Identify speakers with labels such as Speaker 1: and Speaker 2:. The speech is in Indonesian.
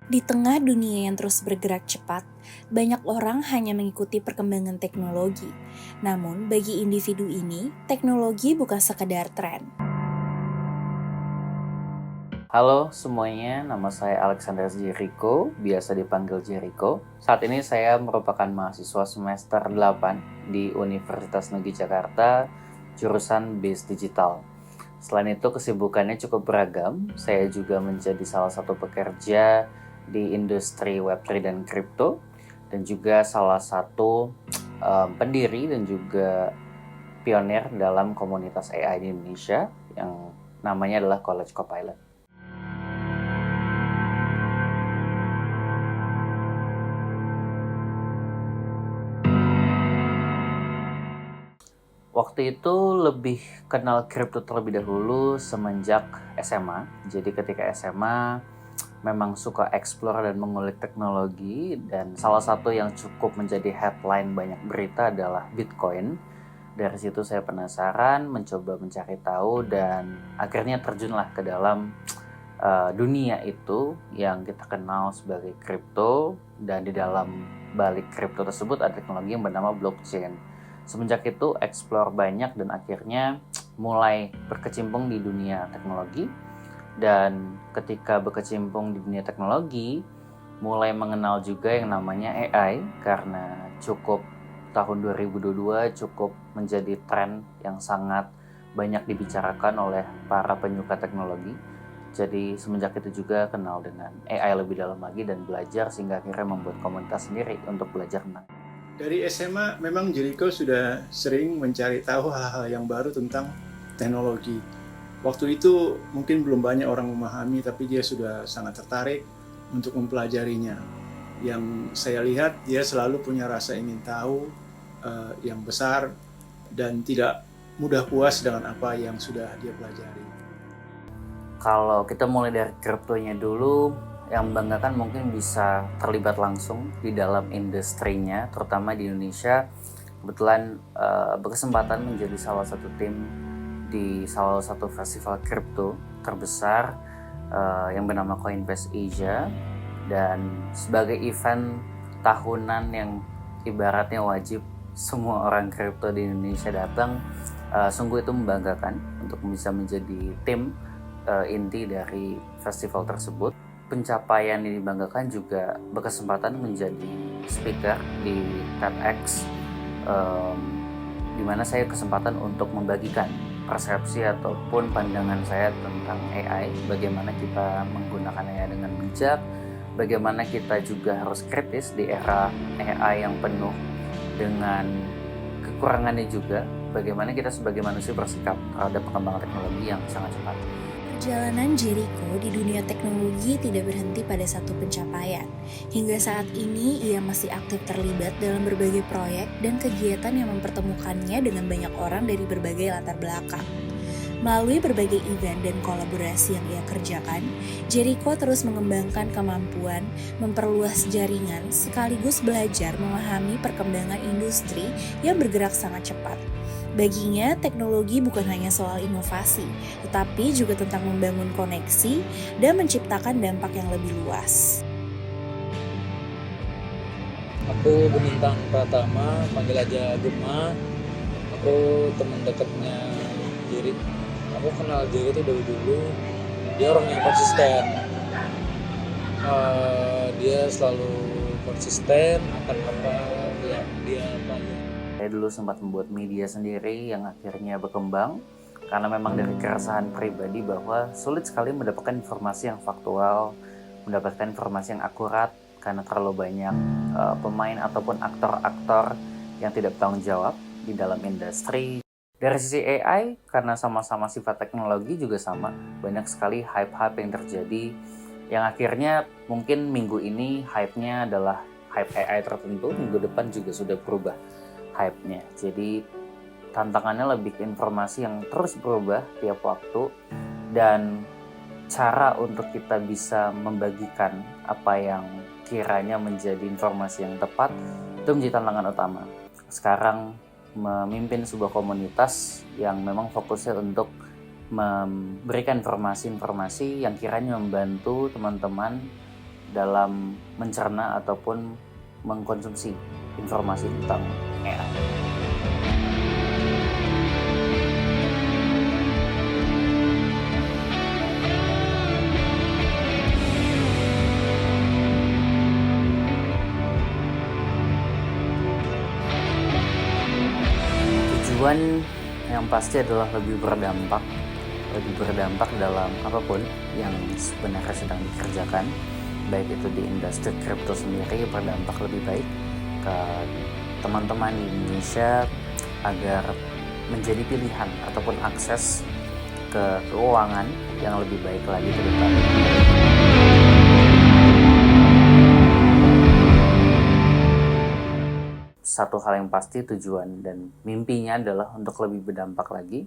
Speaker 1: Di tengah dunia yang terus bergerak cepat, banyak orang hanya mengikuti perkembangan teknologi. Namun, bagi individu ini, teknologi bukan sekedar tren.
Speaker 2: Halo semuanya, nama saya Alexander Jericho, biasa dipanggil Jericho. Saat ini saya merupakan mahasiswa semester 8 di Universitas Negeri Jakarta, jurusan BIS Digital. Selain itu kesibukannya cukup beragam, saya juga menjadi salah satu pekerja di industri Web3 dan kripto, dan juga salah satu pendiri dan juga pionir dalam komunitas AI di Indonesia yang namanya adalah College Copilot. Waktu itu lebih kenal kripto terlebih dahulu semenjak SMA. Jadi ketika SMA memang suka explore dan mengulik teknologi, dan salah satu yang cukup menjadi headline banyak berita adalah Bitcoin. Dari situ saya penasaran, mencoba mencari tahu, dan akhirnya terjunlah ke dalam dunia itu yang kita kenal sebagai kripto, dan di dalam balik kripto tersebut ada teknologi yang bernama blockchain. Semenjak itu explore banyak dan akhirnya mulai berkecimpung di dunia teknologi, dan ketika berkecimpung di dunia teknologi mulai mengenal juga yang namanya AI karena cukup tahun 2022 cukup menjadi tren yang sangat banyak dibicarakan oleh para penyuka teknologi. Jadi semenjak itu juga kenal dengan AI lebih dalam lagi dan belajar sehingga akhirnya membuat komunitas sendiri untuk belajar tentang.
Speaker 3: Dari SMA memang Jericho sudah sering mencari tahu hal-hal yang baru tentang teknologi. Waktu itu mungkin belum banyak orang memahami, tapi dia sudah sangat tertarik untuk mempelajarinya. Yang saya lihat dia selalu punya rasa ingin tahu yang besar dan tidak mudah puas dengan apa yang sudah dia pelajari.
Speaker 2: Kalau kita mulai dari kriptonya dulu, yang membanggakan mungkin bisa terlibat langsung di dalam industrinya, terutama di Indonesia. Kebetulan berkesempatan menjadi salah satu tim di salah satu festival kripto terbesar yang bernama Coinbase Asia, dan sebagai event tahunan yang ibaratnya wajib semua orang kripto di Indonesia datang, sungguh itu membanggakan untuk bisa menjadi tim inti dari festival tersebut. Pencapaian yang dibanggakan juga berkesempatan menjadi speaker di TEDx, di mana saya kesempatan untuk membagikan persepsi ataupun pandangan saya tentang AI, bagaimana kita menggunakan AI dengan bijak, bagaimana kita juga harus kritis di era AI yang penuh dengan kekurangannya juga, bagaimana kita sebagai manusia bersikap terhadap perkembangan teknologi yang sangat cepat.
Speaker 1: Perjalanan Jericho di dunia teknologi tidak berhenti pada satu pencapaian. Hingga saat ini, ia masih aktif terlibat dalam berbagai proyek dan kegiatan yang mempertemukannya dengan banyak orang dari berbagai latar belakang. Melalui berbagai event dan kolaborasi yang ia kerjakan, Jericho terus mengembangkan kemampuan, memperluas jaringan, sekaligus belajar memahami perkembangan industri yang bergerak sangat cepat. Baginya, teknologi bukan hanya soal inovasi, tetapi juga tentang membangun koneksi dan menciptakan dampak yang lebih luas.
Speaker 4: Aku Bintang Pratama, panggil aja Gema. Aku teman dekatnya Jiri. Aku kenal Jiri itu dari dulu. Dia orang yang konsisten. Dia selalu konsisten akan apa dia apa.
Speaker 2: Saya dulu sempat membuat media sendiri yang akhirnya berkembang karena memang dari keresahan pribadi bahwa sulit sekali mendapatkan informasi yang faktual, mendapatkan informasi yang akurat karena terlalu banyak pemain ataupun aktor-aktor yang tidak bertanggung jawab di dalam industri. Dari sisi AI, karena sama-sama sifat teknologi juga sama, banyak sekali hype-hype yang terjadi yang akhirnya mungkin minggu ini hype-nya adalah hype AI tertentu, minggu depan juga sudah berubah hype-nya. Jadi tantangannya lebih ke informasi yang terus berubah tiap waktu, dan cara untuk kita bisa membagikan apa yang kiranya menjadi informasi yang tepat itu menjadi tantangan utama. Sekarang memimpin sebuah komunitas yang memang fokusnya untuk memberikan informasi-informasi yang kiranya membantu teman-teman dalam mencerna ataupun mengkonsumsi informasi tentang AI. Tujuan yang pasti adalah lebih berdampak dalam apapun yang sebenarnya sedang dikerjakan, baik itu di industri kripto sendiri berdampak lebih baik ke teman-teman di Indonesia agar menjadi pilihan ataupun akses ke keuangan yang lebih baik lagi ke depan. Satu hal yang pasti, tujuan dan mimpinya adalah untuk lebih berdampak lagi